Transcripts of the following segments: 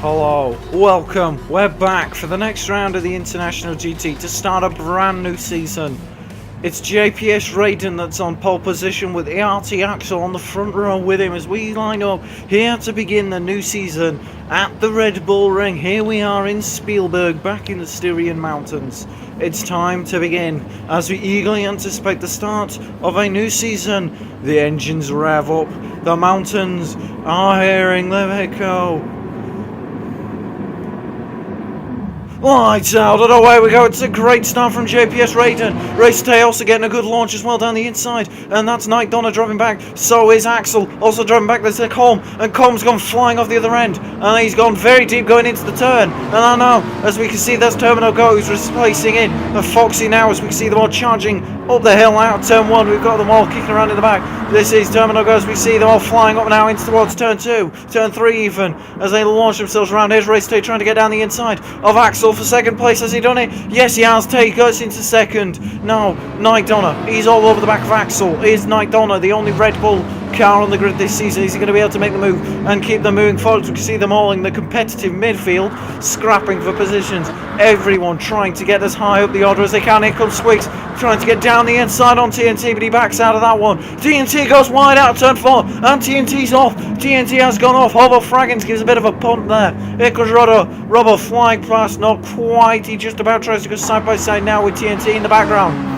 Hello, welcome, we're back for the next round of the International GT to start a brand new season. It's JPS Raiden that's on pole position with ART Axel on the front row with him as we line up here to begin the new season at the Red Bull Ring. Here we are in Spielberg, back in the Styrian Mountains. It's time to begin as we eagerly anticipate the start of a new season. The engines rev up, the mountains are hearing the echo. Lights out and away we go. It's a great start from JPS Raiden. Race Tay also getting a good launch as well down the inside, and that's Night Donna driving back. So is Axel also driving back. There's Colm, and Colm's gone flying off the other end, and he's gone very deep going into the turn. And I know, as we can see, that's Terminal Go who's replacing in and Foxy now, as we can see them all charging up the hill out turn 1. We've got them all kicking around in the back. This is Terminal Go as we see them all flying up now into towards turn 2, turn 3 even, as they launch themselves around. Here's Race Tay trying to get down the inside of Axel for second place. Has he done it? Yes, he has. Tay goes into second. Now, Night Donna, he's all over the back of Axel. Is Night Donna the only Red Bull car on the grid this season? Is he going to be able to make the move and keep them moving forward? We can see them all in the competitive midfield, scrapping for positions. Everyone trying to get as high up the order as they can. Here comes Squeaks, trying to get down the inside on TNT, but he backs out of that one. TNT goes wide out of turn 4, and TNT's off. TNT has gone off. Hobo Fraggins gives a bit of a punt there. Here comes Robbo flying past, not quite. He just about tries to go side by side now with TNT in the background.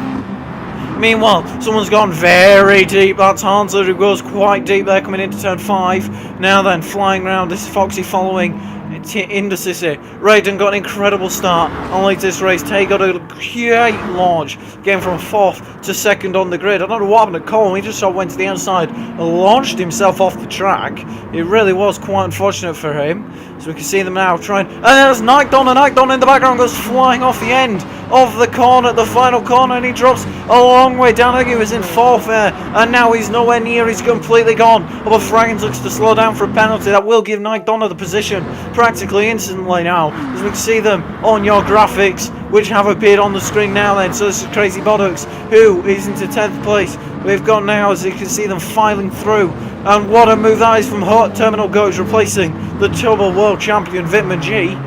Meanwhile, someone's gone very deep. That's Hansler who goes quite deep there coming into turn 5. Now then, flying round. This is Foxy following into Sissy. Raiden got an incredible start on latest race. Tay got a great launch, getting from 4th to 2nd on the grid. I don't know what happened to Cole. He just sort of went to the outside and launched himself off the track. It really was quite unfortunate for him. So we can see them now trying. And there's Night Donna. Night Donna in the background goes flying off the end of the corner, the final corner, and he drops a long way down. I think he was in 4th there, and now he's nowhere near. He's completely gone. But Fraggins looks to slow down for a penalty. That will give Night Donna the position practically instantly now, as we can see them on your graphics, which have appeared on the screen now then. So this is Crazy Bollocks, who is into 10th place. We've got now, as you can see them filing through, and what a move that is from Hot. Terminal Goes replacing the Turbo World Champion Vitman G.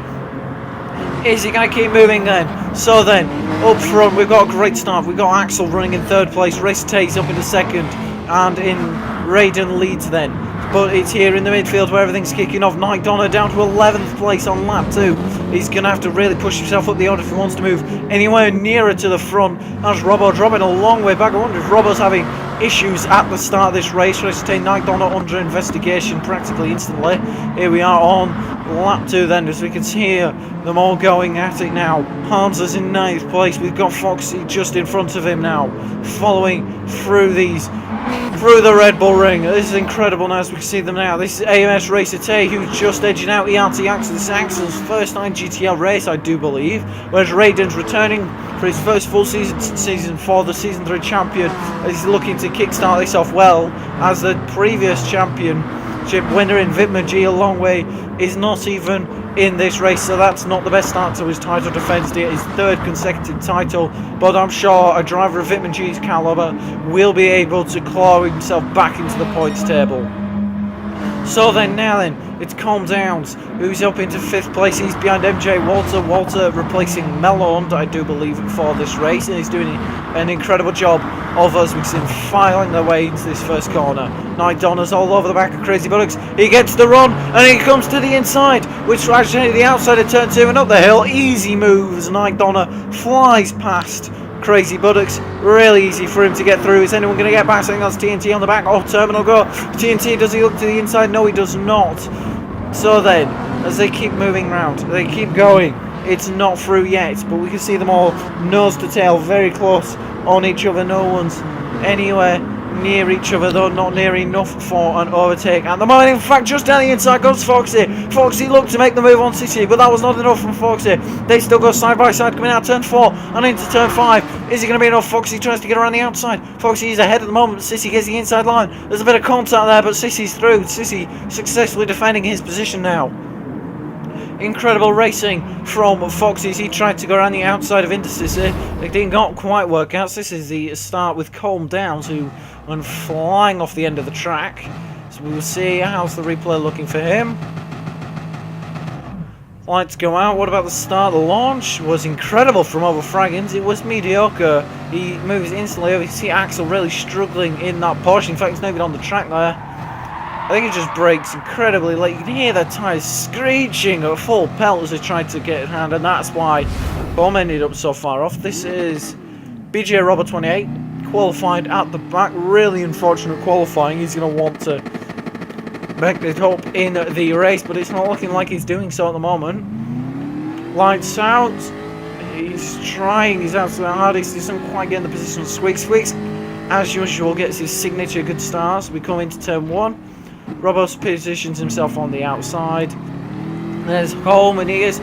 Is he going to keep moving then? So then, up front we've got a great start. We've got Axel running in 3rd place, Race Taze up into 2nd, and in Raiden leads then. But it's here in the midfield where everything's kicking off. Night Donna down to 11th place on lap 2. He's going to have to really push himself up the order if he wants to move anywhere nearer to the front. That's Robbo dropping a long way back. I wonder if Robbo's having issues at the start of this race. Let's take Night Donna under investigation practically instantly. Here we are on lap 2 then, as we can hear them all going at it now. Hans is in 9th place. We've got Foxy just in front of him now, following through the Red Bull Ring. This is incredible now as we can see them now. This is AMS Racer Tay, who's just edging out ART Axel. This is Axel's first IGTL race, I do believe, whereas Raiden's returning for his first full season for the Season 3 champion. He's looking to kickstart this off well, as the previous championship winner in Vitman G, a long way, is not even in this race, so that's not the best start to his title defence. His 3rd consecutive title, but I'm sure a driver of Vitman G's calibre will be able to claw himself back into the points table. So then, now then, it's Calm Downs, who's up into 5th place. He's behind MJ Walter replacing Melond, I do believe, for this race, and he's doing an incredible job of us. We see him filing their way into this first corner. Night Donna's all over the back of Crazy Bullocks. He gets the run, and he comes to the inside, which actually the outside of turn 2 and up the hill. Easy moves. Night Donna flies past Crazy Bullocks. Really easy for him to get through. Is anyone going to get back? I think that's TNT on the back. Oh, Terminal Go. TNT, does he look to the inside? No, he does not. So then, as they keep moving round, they keep going. It's not through yet, but we can see them all nose to tail, very close on each other. No one's anywhere near each other, though not near enough for an overtake at the moment. In fact, just down the inside goes Foxy. Foxy looked to make the move on City, but that was not enough from Foxy. They still go side by side coming out turn 4 and into turn 5. Is it going to be enough? Foxy tries to get around the outside. Foxy is ahead at the moment. Sissy gets the inside line. There's a bit of contact there, but Sissy's through. Sissy successfully defending his position now. Incredible racing from Foxy. He tried to go around the outside of Sissy. It didn't quite work out. This is the start with Calm Downs, who went flying off the end of the track. So we will see how's the replay looking for him. Lights go out. What about the start? The launch was incredible from over Fraggins. It was mediocre. He moves instantly over. You see Axel really struggling in that portion. In fact, he's not even on the track there. I think he just brakes incredibly late. You can hear the tyres screeching at full pelt as they tried to get it around, and that's why Bom ended up so far off. This is BJ Robert 28, qualified at the back. Really unfortunate qualifying. He's going to want to back it up in the race, but it's not looking like he's doing so at the moment. Lights out. He's trying his absolute hardest. He doesn't quite get in the position. Squeaks, as usual, gets his signature good stars. We come into turn 1. Robos positions himself on the outside. There's Holm, and he is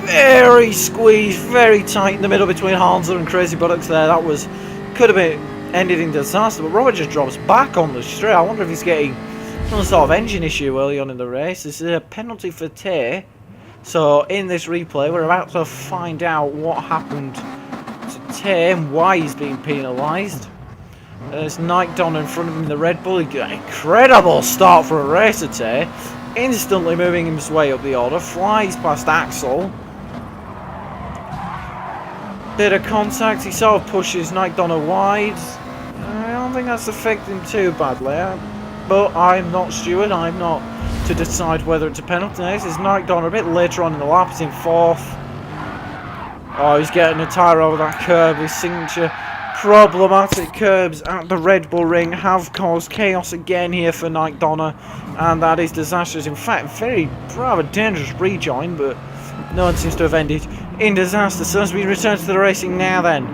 very squeezed, very tight in the middle between Hansa and Crazy Buttocks there. That could have been ended in disaster, but Robert just drops back on the straight. I wonder if he's getting some sort of engine issue early on in the race. This is a penalty for Tay. So in this replay, we're about to find out what happened to Tay and why he's being penalised. There's Nike Don in front of him in the Red Bull. He got an incredible start for a racer Tay. Instantly moving his way up the order. Flies past Axel. Bit of contact. He sort of pushes Nike Donna wide. I don't think that's affected him too badly. But I'm not Stuart. I'm not to decide whether it's a penalty. This is Nike Donna a bit later on in the lap. He's in 4th. Oh, he's getting a tyre over that curb. His signature problematic curbs at the Red Bull Ring have caused chaos again here for Nike Donna, and that is disastrous. In fact, very rather dangerous rejoin, but no one seems to have ended in disaster. So as we return to the racing now then,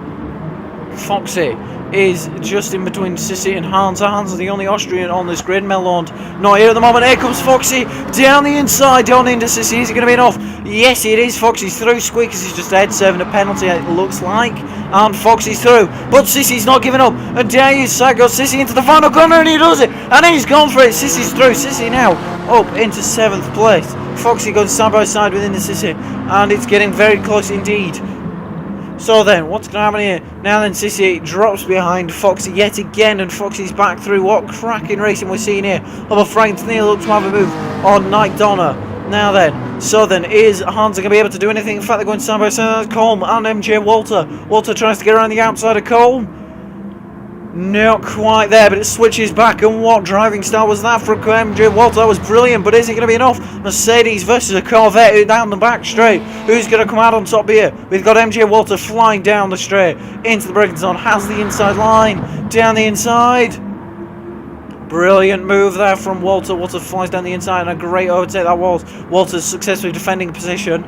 Foxy is just in between Sissy and Hansa. Hansa the only Austrian on this grid. Melond not here at the moment. Here comes Foxy down the inside, down into Sissy. Is it going to be enough? Yes, it is. Foxy's through. Squeakers is just ahead, serving a penalty, it looks like. And Foxy's through. But Sissy's not giving up. And down his side goes Sissy into the final corner, and he does it. And he's gone for it. Sissy's through. Sissy now up into 7th place. Foxy goes side by side within the Sissy. And it's getting very close indeed. So then, what's going to happen here? Now then, Sissy drops behind Foxy yet again, and Foxy's back through. What cracking racing we're seeing here. Although Frank Neal looks to have a move on Nike Donna. Now then, so then, is Hansa going to be able to do anything? In fact, they're going side by side. Colm and MJ Walter. Walter tries to get around the outside of Colm. Not quite there, but it switches back, and what driving style was that from MJ Walter? That was brilliant, but is it going to be enough? Mercedes versus a Corvette down the back straight. Who's going to come out on top here? We've got MJ Walter flying down the straight into the braking zone, has the inside line, down the inside. Brilliant move there from Walter. Walter flies down the inside, and a great overtake that was. Walter's successfully defending position.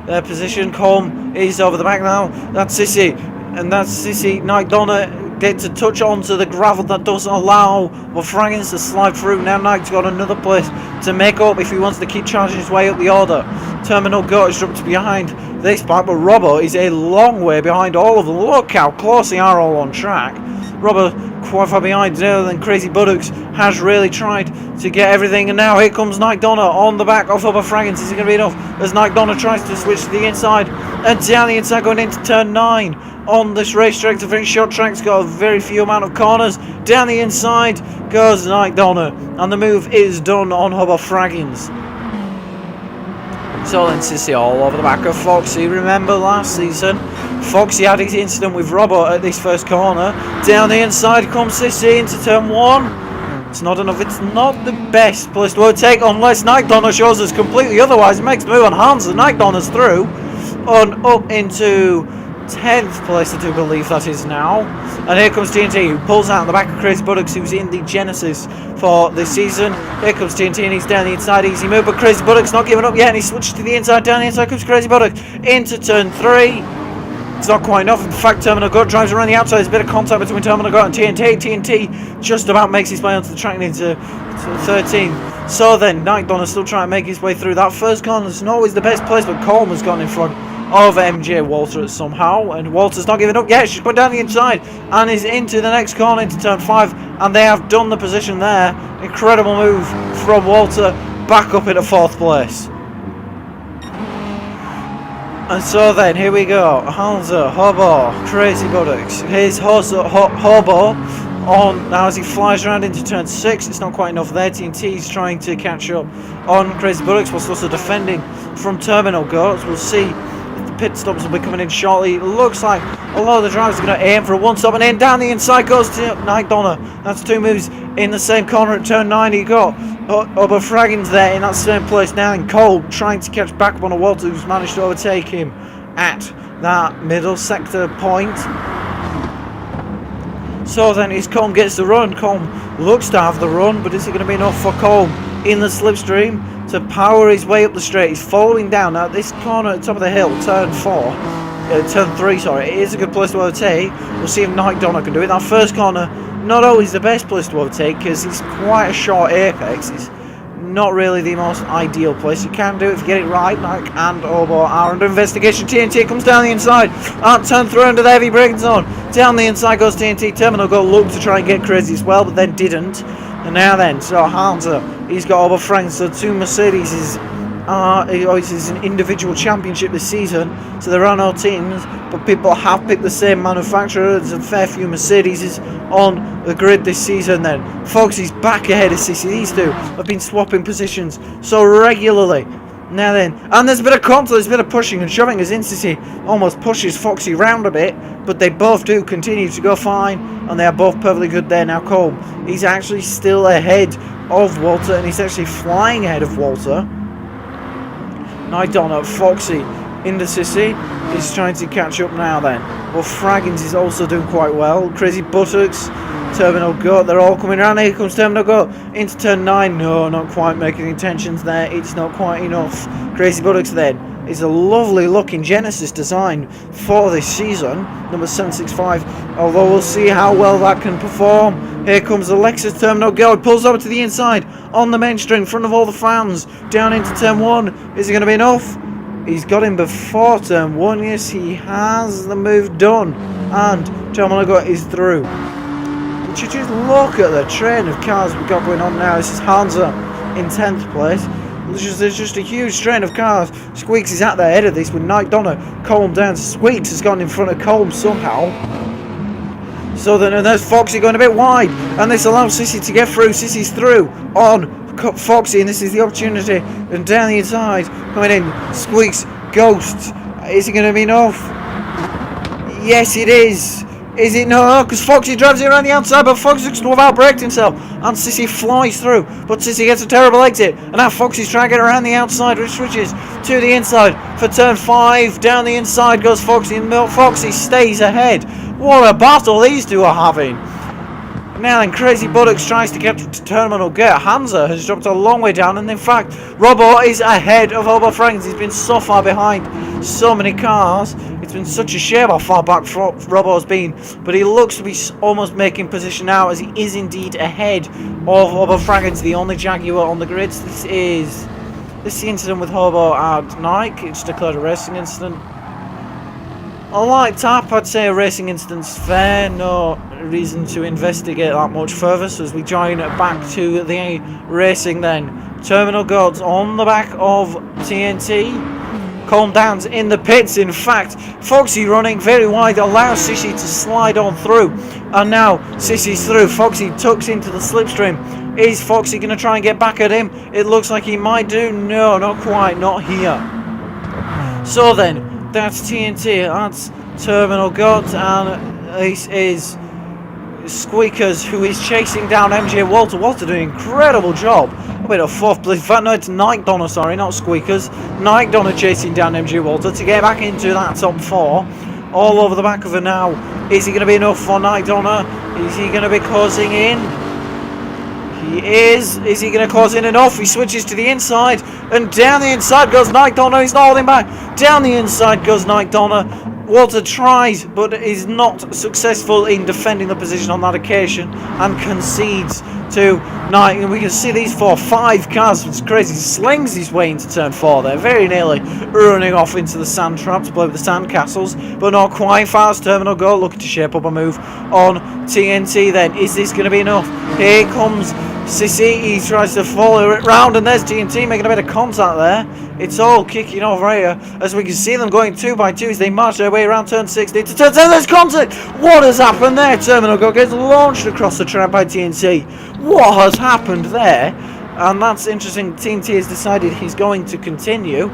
Their position, Colm is over the back now. That's Sissy, and that's Sissy. Nike Donna gets a touch onto the gravel that doesn't allow Fraggins to slide through. Now Nike's got another place to make up if he wants to keep charging his way up the order. Terminal Goat is dropped behind this part, but Robbo is a long way behind all of them. Look how close they are all on track. Robbo quite far behind there than Crazy Buttocks has really tried to get everything, and now here comes Nike Donna on the back of Fraggins. Is it going to be enough as Nike Donna tries to switch to the inside and down the inside going into turn 9 on this racetrack? It's a very short track, it's got a very few amount of corners. Down the inside goes Nike Donna, and the move is done on Fraggins. So then Sissy all over the back of Foxy. Remember last season, Foxy had his incident with Robert at this first corner. Down the inside comes Sissy into turn 1. It's not enough. It's not the best place to overtake unless Nike Donna shows us completely otherwise. It makes the move on Hansa. Nike Donna's through on up into 10th place, I do believe that is now. And here comes TNT, who pulls out on the back of Crazy Buttocks, who's in the Genesis for this season. Here comes TNT, and he's down the inside, easy move, but Crazy Buttocks not giving up yet, and he switches to the inside. Down the inside comes Crazy Buttocks into turn 3. It's not quite enough. In fact, Terminal Goat drives around the outside. There's a bit of contact between Terminal Goat and TNT. TNT just about makes his way onto the track and into 13. So then, Nike Donna's still trying to make his way through that first corner. It's not always the best place, but Colm has gone in front of MJ Walter somehow, and Walter's not giving up yet. She's put down the inside and is into the next corner, into turn 5, and they have done the position there. Incredible move from Walter, back up into 4th place. And so then, here we go. Hansa, Hobo, Crazy Buttocks. Here's Hobo on now as he flies around into turn 6. It's not quite enough there. TNT's trying to catch up on Crazy Bullocks whilst also defending from Terminal Goats. We'll see if the pit stops will be coming in shortly. It looks like a lot of the drivers are going to aim for a one-stop, and then down the inside goes to Night Donna. That's 2 moves in the same corner at turn 9. He got Oberfragens there in that same place now, and Cole trying to catch back up on a Walter who's managed to overtake him at that middle sector point. So then his Combe gets the run. Combe looks to have the run, but is it going to be enough for Combe in the slipstream to power his way up the straight? He's following down now this corner at the top of the hill, turn 3, sorry. It is a good place to overtake. We'll see if Night Donna can do it. That first corner, not always the best place to overtake because it's quite a short apex. It's not really the most ideal place. You can do it if you get it right. Nike and Obo are under investigation. TNT comes down the inside. Turn through under the heavy braking zone. Down the inside goes TNT. Terminal go look to try and get Crazy as well, but then didn't. And now then, so Hansa, he's got Obo Frank. So 2 Mercedes is it's an individual championship this season, so there are no teams, but people have picked the same manufacturer. There's a fair few Mercedes on the grid this season. Then Foxy's back ahead of Sissy. These two have been swapping positions so regularly. Now then, and there's a bit of conflict, there's a bit of pushing and shoving as Sissy almost pushes Foxy round a bit, but they both do continue to go fine, and they are both perfectly good there. Now Cole, he's actually still ahead of Walter, and he's actually flying ahead of Walter. Night Donna, Foxy into Sissy is trying to catch up now then. Well, Fraggins is also doing quite well. Crazy Buttocks, Terminal Goat, they're all coming around. Here comes Terminal Goat into turn 9. No, not quite making intentions there. It's not quite enough. Crazy Buttocks then is a lovely looking Genesis design for this season, number 765, although we'll see how well that can perform. Here comes the Lexus Terminal Goat, pulls over to the inside on the main straight in front of all the fans, down into turn 1. Is it going to be enough? He's got him before turn 1. Yes, he has the move done, and Terminal Goat is through. Would you just look at the train of cars we've got going on now? This is Hansa in 10th place. There's just a huge strain of cars. Squeaks is at the head of this with Night Donna, Colm down. Squeaks has gone in front of Colm somehow. So then, and there's Foxy going a bit wide, and this allows Sissy to get through. Sissy's through on Foxy, and this is the opportunity. And down the inside, coming in, Squeaks, Ghost. Is it going to be enough? Yes, it is. Is it? No, because Foxy drives it around the outside, but Foxy looks to have outbraked himself, and Sissy flies through, but Sissy gets a terrible exit, and now Foxy's trying to get around the outside, which switches to the inside for turn 5. Down the inside goes Foxy, and Foxy stays ahead. What a battle these two are having. Now then, Crazy Buttocks tries to get to Terminal Gate. Hansa has dropped a long way down, and in fact, Robbo is ahead of Obo Franks. He's been so far behind so many cars. It's been such a shame how far back Robbo's been, but he looks to be almost making position now, as he is indeed ahead of Obo Franks, the only Jaguar on the grid. This is the incident with Hobo at Nike. It's declared a racing incident. A light tap, I'd say a racing incident's fair, no reason to investigate that much further. So as we join back to the racing then, Terminal Gods on the back of TNT, Calm Down's in the pits. In fact, Foxy running very wide allows Sissy to slide on through, and now Sissy's through. Foxy tucks into the slipstream. Is Foxy going to try and get back at him? It looks like he might do. No, not quite, not here. So then, that's TNT, that's Terminal Gods, and this is Squeakers, who is chasing down MJ Walter. Walter doing an incredible job. A bit of 4th place. In fact, no, it's Night Donna, sorry, not Squeakers. Night Donna chasing down MJ Walter to get back into that top 4. All over the back of her now. Is he going to be enough for Night Donna? Is he going to be closing in? He is. Is he going to close in enough? He switches to the inside, and down the inside goes Night Donna. He's not holding back. Down the inside goes Night Donna. Walter tries, but is not successful in defending the position on that occasion, and concedes to Night. And we can see these 5 cars. It's crazy. He slings his way into turn 4 there, very nearly running off into the sand trap to play with the sand castles, but not quite fast. Terminal Goal looking to shape up a move on TNT then. Is this going to be enough? Here comes Sissy, he tries to follow it round, and there's TNT making a bit of contact there. It's all kicking off right here, as we can see them going 2 by 2 as they march their way around turn 6 into turn 10. There's contact! What has happened there? Terminal Go gets launched across the track by TNT. What has happened there? And that's interesting. TNT has decided he's going to continue.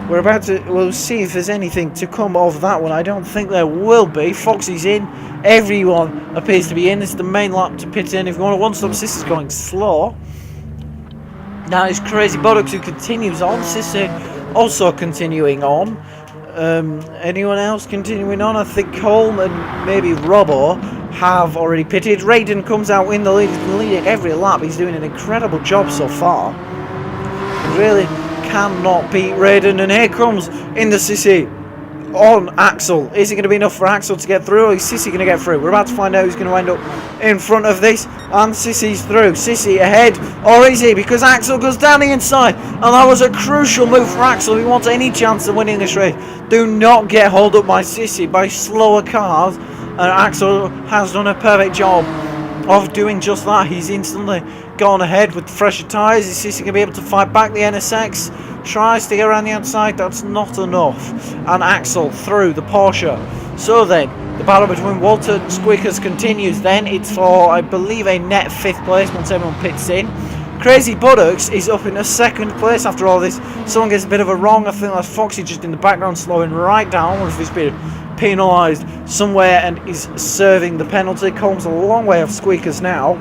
We'll see if there's anything to come of that one. I don't think there will be. Foxy's in. Everyone appears to be in. This is the main lap to pit in. If you want a one-stop, Sissy's going slow. Now it's Crazy Buttocks who continues on. Sissy also continuing on. Anyone else continuing on? I think Cole and maybe Robbo have already pitted. Raiden comes out in the lead. He's been leading every lap. He's doing an incredible job so far. Really cannot beat Raiden, and here comes in the Sissy on Axel. Is it going to be enough for Axel to get through, or is Sissy going to get through? We're about to find out who's going to end up in front of this, and Sissy's through. Sissy ahead, or is he? Because Axel goes down the inside, and that was a crucial move for Axel if he wants any chance of winning this race. Do not get held up by Sissy, by slower cars, and Axel has done a perfect job of doing just that. He's instantly gone ahead with fresher tyres. Is Sissy going to be able to fight back? The NSX tries to get around the outside. That's not enough. And Axel through the Porsche. So then, the battle between Walter and Squeakers continues. Then it's for, I believe, a net 5th place once everyone pits in. Crazy Buttocks is up in a 2nd place after all this. Someone gets a bit of a wrong. I think that's Foxy just in the background slowing right down. I wonder if he's been penalised somewhere and is serving the penalty. Combs a long way off Squeakers now.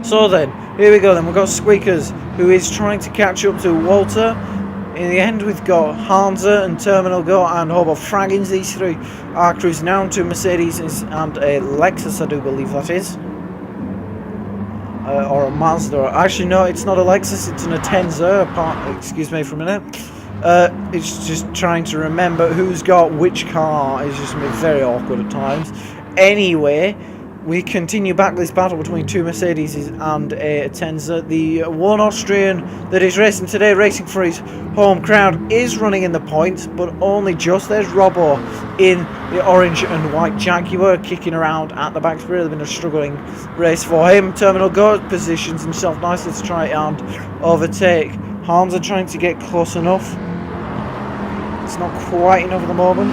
So then, here we go then. We've got Squeakers, who is trying to catch up to Walter. In the end, we've got Hansa and Terminal Go and Hobo Fraggins. These three are cruising down to Mercedes and a Lexus, I do believe that is. Or a Mazda. Actually, no, it's not a Lexus, it's an Atenza. Excuse me for a minute. It's just trying to remember who's got which car. It's just been very awkward at times. Anyway, we continue back this battle between 2 Mercedes and a Atenza. The one Austrian that is racing today, racing for his home crowd, is running in the points, but only just. There's Robbo in the orange and white Jaguar kicking around at the back. It's really been a struggling race for him. Terminal Go positions himself nicely to try and overtake. Hans are trying to get close enough. It's not quite enough at the moment.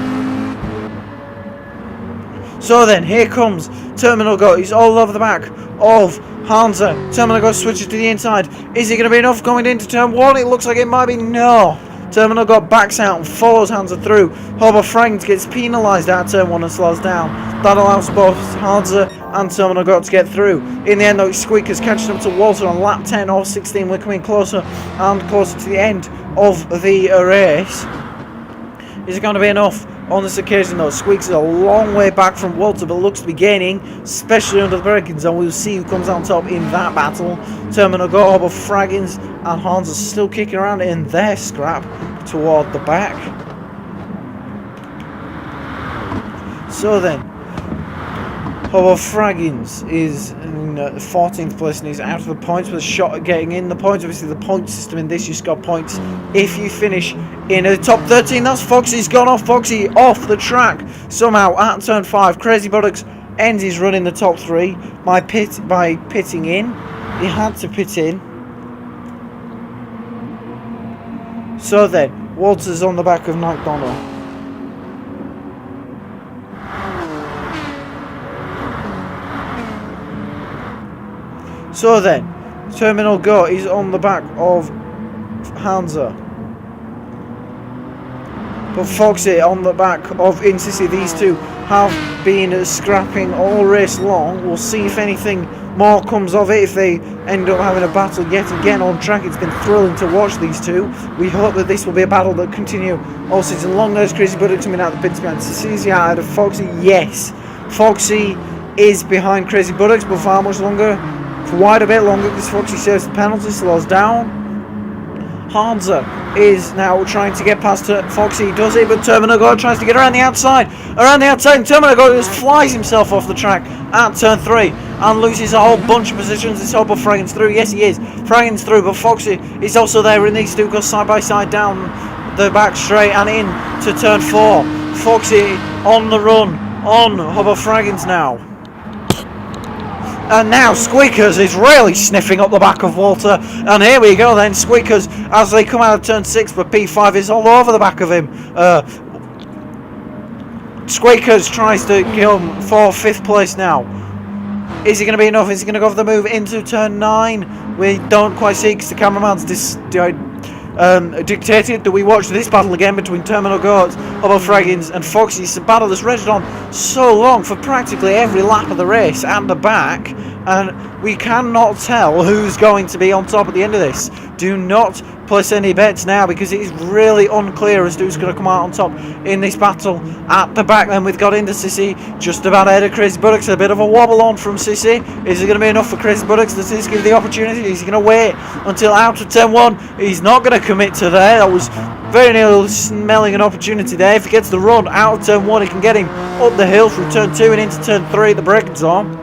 So then, here comes Terminal Go. He's all over the back of Hansa. Terminal Go switches to the inside. Is it going to be enough going into turn 1? It looks like it might be. No. Terminal Go backs out and follows Hansa through. Hobo Frank gets penalised out of turn 1 and slows down. That allows both Hansa and Terminal Go to get through. In the end, though, Squeakers catching up to Walter on lap 10 of 16. We're coming closer and closer to the end of the race. Is it going to be enough? On this occasion, though, Squeaks is a long way back from Walter, but looks to be gaining, especially under the braking zone. We'll see who comes on top in that battle. Terminal Go, Hobo Fraggins, and Hans are still kicking around in their scrap toward the back. So then, Hobo Fraggins is in 14th place and he's out of the points with a shot at getting in the points. Obviously, the point system in this, you score points if you finish in the top 13. That's Foxy's gone off. Foxy off the track somehow at turn 5. Crazy Buttocks ends his run in the top 3 by pitting in. He had to pit in. So then, Walter's on the back of McDonald. So then, Terminal Go is on the back of Hansa. But Foxy on the back of Insissy. These two have been scrapping all race long. We'll see if anything more comes of it, if they end up having a battle yet again on track. It's been thrilling to watch these two. We hope that this will be a battle that continue all season long. There's Crazy Buttocks coming out of the pits behind Sissy out of Foxy. Yes, Foxy is behind Crazy Buttocks, but for how much longer? Quite a bit longer, because Foxy saves the penalty, slows down. Hansa is now trying to get past Foxy. Does it, but Terminal Go tries to get around the outside. And Terminal Go just flies himself off the track at turn 3 and loses a whole bunch of positions. It's Hobo Fraggins through. Yes, he is. Fraggins through, but Foxy is also there, and these two go side by side down the back straight and in to turn 4. Foxy on the run on Hobo Fraggins now. And now Squeakers is really sniffing up the back of Walter. And here we go then, Squeakers, as they come out of turn 6, but P5 is all over the back of him. Squeakers tries to kill him for 5th place now. Is he going to be enough? Is he going to go for the move into turn 9? We don't quite see because the cameraman's dictated that we watch this battle again between Terminal Goats, Hubble Fraggins and Foxy. It's a battle that's raged on so long for practically every lap of the race and the back, and we cannot tell who's going to be on top at the end of this. Do not place any bets now because it is really unclear as to who's going to come out on top in this battle. At the back then we've got into Sissy, just about ahead of Crazy Buttocks. A bit of a wobble on from Sissy. Is it going to be enough for Crazy Buttocks? Does this give the opportunity? Is he going to wait until out of turn 1? He's not going to commit to there. That was very nearly smelling an opportunity there. If he gets the run out of turn 1, he can get him up the hill through turn 2 and into turn 3 at the braking zone.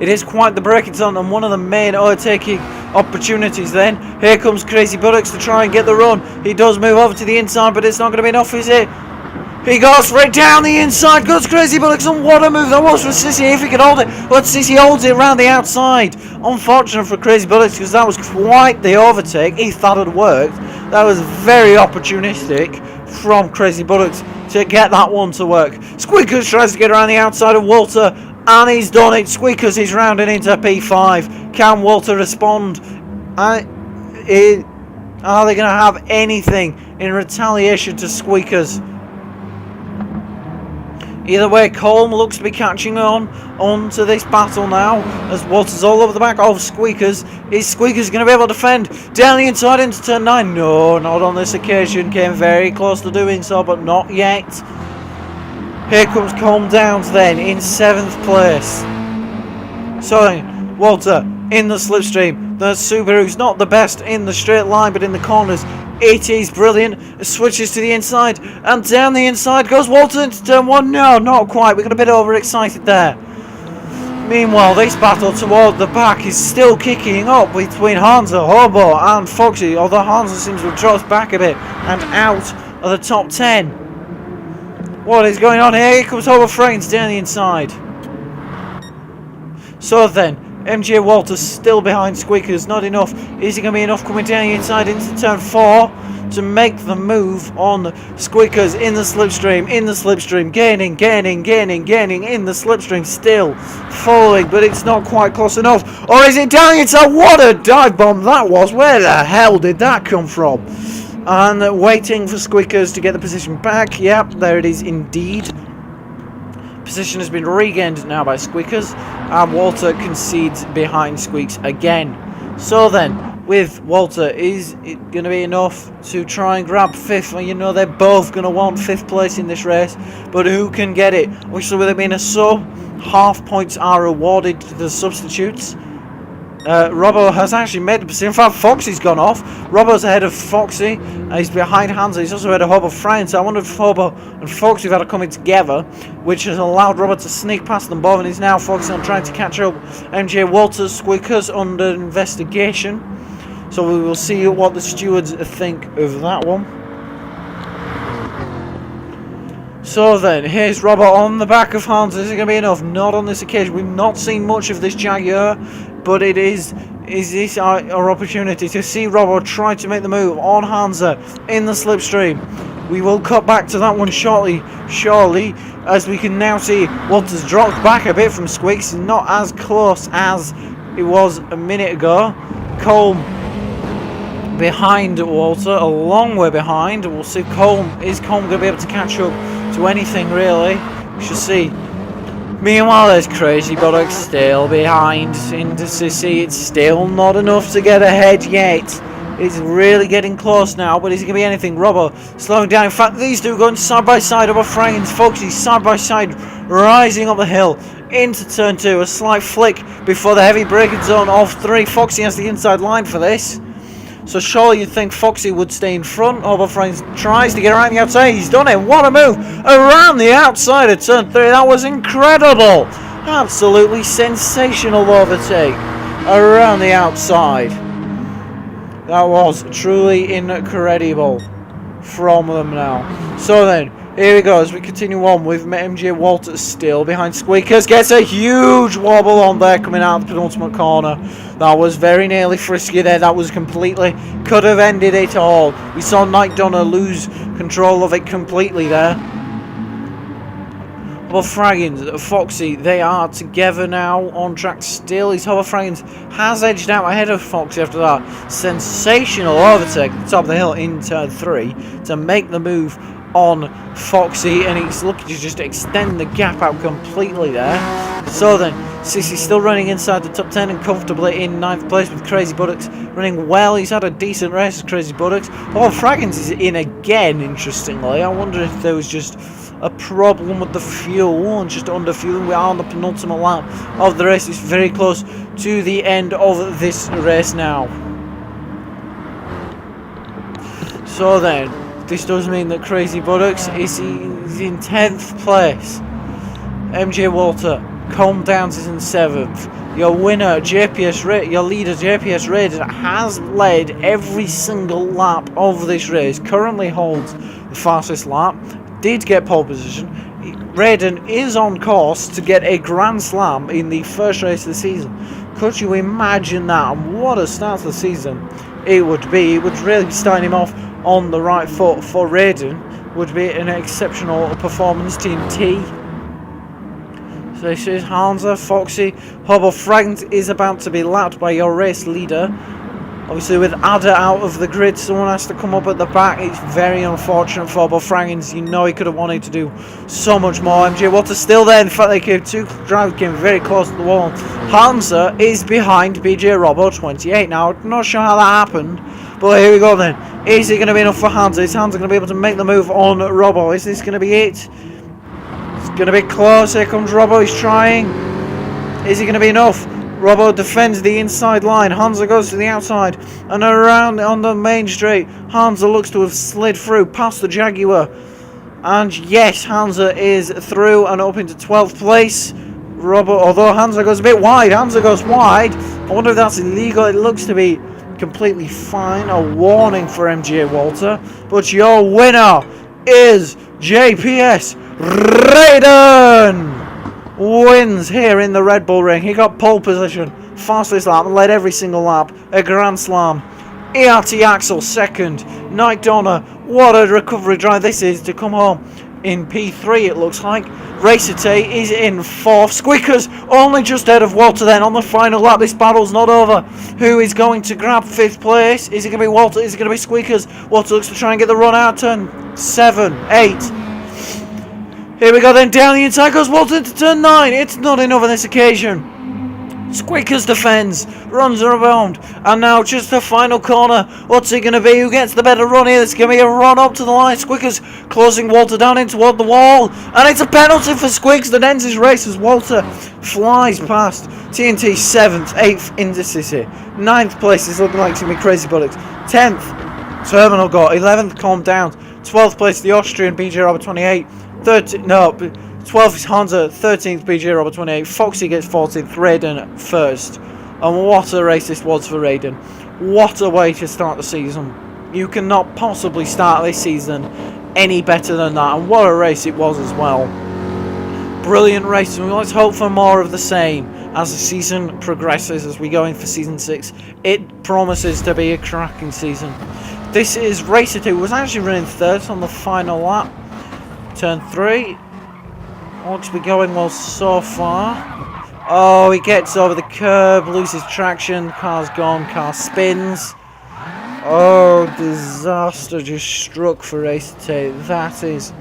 It is quite the braking zone and one of the main overtaking opportunities then. Here comes Crazy Buttocks to try and get the run. He does move over to the inside, but it's not going to be enough, is it? He goes right down the inside, goes Crazy Buttocks, and what a move that was for Sissy if he could hold it. But Sissy holds it around the outside. Unfortunate for Crazy Buttocks because that was quite the overtake. He thought it worked. That was very opportunistic from Crazy Buttocks to get that one to work. Squeakers tries to get around the outside of Walter, and he's done it. Squeakers is rounding into P5. Can Walter respond? Are they going to have anything in retaliation to Squeakers? Either way, Colm looks to be catching on to this battle now as Walter's all over the back of Squeakers. Is Squeakers going to be able to defend down the inside into turn 9? No, not on this occasion. Came very close to doing so, but not yet. Here comes Colm Downs then in 7th place. So Walter in the slipstream. The Subaru's not the best in the straight line, but in the corners it is brilliant. It switches to the inside, and down the inside goes Walter into turn 1. No, not quite. We got a bit overexcited there. Meanwhile, this battle toward the back is still kicking up between Hansa, Hobo and Foxy, although Hansa seems to have dropped back a bit and out of the top 10. What is going on here? Here comes Hobo Fraggins down the inside. So then, MJ Walters still behind Squeakers, not enough. Is it going to be enough coming down the inside into turn 4 to make the move on Squeakers in the slipstream, gaining in the slipstream, still following, but it's not quite close enough. Or is it down the inside? What a dive bomb that was. Where the hell did that come from? And waiting for Squeakers to get the position back. Yep, there it is indeed. Position has been regained now by Squeakers, and Walter concedes behind Squeaks again. So then, with Walter, is it going to be enough to try and grab 5th? Well, you know they're both going to want 5th place in this race, but who can get it? Obviously, with it being a sub, half points are awarded to the substitutes. Robbo has actually made the position. In fact, Foxy's gone off. Robbo's ahead of Foxy. He's behind Hansa. He's also ahead of Hobo Fraggins. So I wonder if Hobo and Foxy have had a coming together, which has allowed Robbo to sneak past them both. And he's now focusing on trying to catch up MJ Walters. Squeakers under investigation. So we will see what the stewards think of that one. So then, here's Robbo on the back of Hansa. Is it going to be enough? Not on this occasion. We've not seen much of this Jaguar, but it is this our opportunity to see Robbo try to make the move on Hansa in the slipstream. We will cut back to that one shortly, as we can now see Walter's dropped back a bit from Squeaks, not as close as it was a minute ago. Colm behind Walter, a long way behind. We'll see if Colm going to be able to catch up to anything really. We shall see. Meanwhile, there's Crazy Buttocks still behind into Sissy. It's still not enough to get ahead yet. It's really getting close now, but is it going to be anything? Robbo slowing down. In fact, these two going side by side over Fraggins. Foxy side by side, rising up the hill into turn 2. A slight flick before the heavy braking zone of 3. Foxy has the inside line for this. So surely you'd think Foxy would stay in front. Hobo Fraggins tries to get around the outside. He's done it. What a move around the outside of turn 3. That was incredible. Absolutely sensational overtake around the outside. That was truly incredible from them now. So then, Here we go as we continue on with MJ Walters still behind Squeakers. Gets a huge wobble on there coming out of the penultimate corner. That was very nearly frisky there. That was completely, could have ended it all. We saw Night Donner lose control of it completely there. But Fraggins, Foxy, they are together now on track still. His Hover Fraggins has edged out ahead of Foxy after that sensational overtake at the top of the hill in turn 3 to make the move on Foxy, and he's looking to just extend the gap out completely there. So then, Sissy still running inside the top 10 and comfortably in 9th place with Crazy Buttocks running well. He's had a decent race, Crazy Buttocks. Oh, Fraggins is in again, interestingly. I wonder if there was just a problem with the fuel and just under fueling. We are on the penultimate lap of the race. It's very close to the end of this race now. So then, this does mean that Crazy Buttocks is in 10th place. MJ Walter, Calm Downs is in 7th. Your winner, your leader, JPS Raiden, has led every single lap of this race. Currently holds the fastest lap. Did get pole position. Raiden is on course to get a Grand Slam in the first race of the season. Could you imagine that? And what a start to the season it would be. It would really be starting him off on the right foot for Raiden. Would be an exceptional performance. Team T. So this is Hansa, Foxy. Hobo Fraggins is about to be lapped by your race leader. Obviously with Ada out of the grid, someone has to come up at the back. It's very unfortunate for Hobo Fraggins. You know he could have wanted to do so much more. MJ Walters still there. In fact, they came, two drivers came very close to the wall. Hansa is behind BJ Robbo 28. Now, I'm not sure how that happened, but here we go then. Is it going to be enough for Hansa? Is Hansa going to be able to make the move on Robbo? Is this going to be it? It's going to be close. Here comes Robbo. He's trying. Is it going to be enough? Robbo defends the inside line. Hansa goes to the outside and around on the main straight. Hansa looks to have slid through past the Jaguar. And yes, Hansa is through and up into 12th place. Robbo, although Hansa goes a bit wide. Hansa goes wide. I wonder if that's illegal. It looks to be completely fine. A warning for MJ Walter. But your winner is JPS Raiden. Wins here in the Red Bull Ring. He got pole position, fastest lap, and led every single lap. A Grand Slam. ERT Axel second. Night Donner. What a recovery drive this is to come home in P3, it looks like. Racete is in 4th. Squeakers only just ahead of Walter then on the final lap. This battle's not over. Who is going to grab 5th place? Is it going to be Walter? Is it going to be Squeakers? Walter looks to try and get the run out. Turn 7, 8. Here we go then, down the inside goes Walter into turn 9. It's not enough on this occasion. Squeakers defends, runs around, and now just the final corner. What's it going to be? Who gets the better run here? It's going to be a run up to the line. Squeakers closing Walter down in toward the wall, and it's a penalty for Squeaks that ends his race as Walter flies past. TNT 7th, 8th Indecisi. 9th place is looking like it's going to be Crazy Buttocks. 10th, Terminal got 11th, Calm Down. 12th place, the Austrian BJ Robert 28. 12th is Hansa, 13th BJ Robert 28, Foxy gets 14th, Raiden 1st. And what a race this was for Raiden. What a way to start the season. You cannot possibly start this season any better than that. And what a race it was as well. Brilliant race, and let's hope for more of the same as the season progresses, as we go in for season 6. It promises to be a cracking season. This is Racer 2, was actually running 3rd on the final lap. Turn 3. Looks to be going well so far. Oh, he gets over the curb, loses traction, car's gone, car spins. Oh, disaster just struck for Racete. That is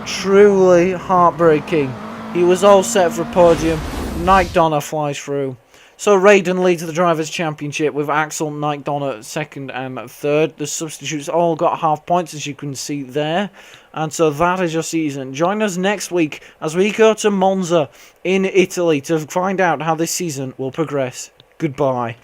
truly heartbreaking. He was all set for a podium. Night Donner flies through. So Raiden leads the Drivers' Championship with Axel, Night Donner 2nd and 3rd. The substitutes all got half points, as you can see there. And so that is your season. Join us next week as we go to Monza in Italy to find out how this season will progress. Goodbye.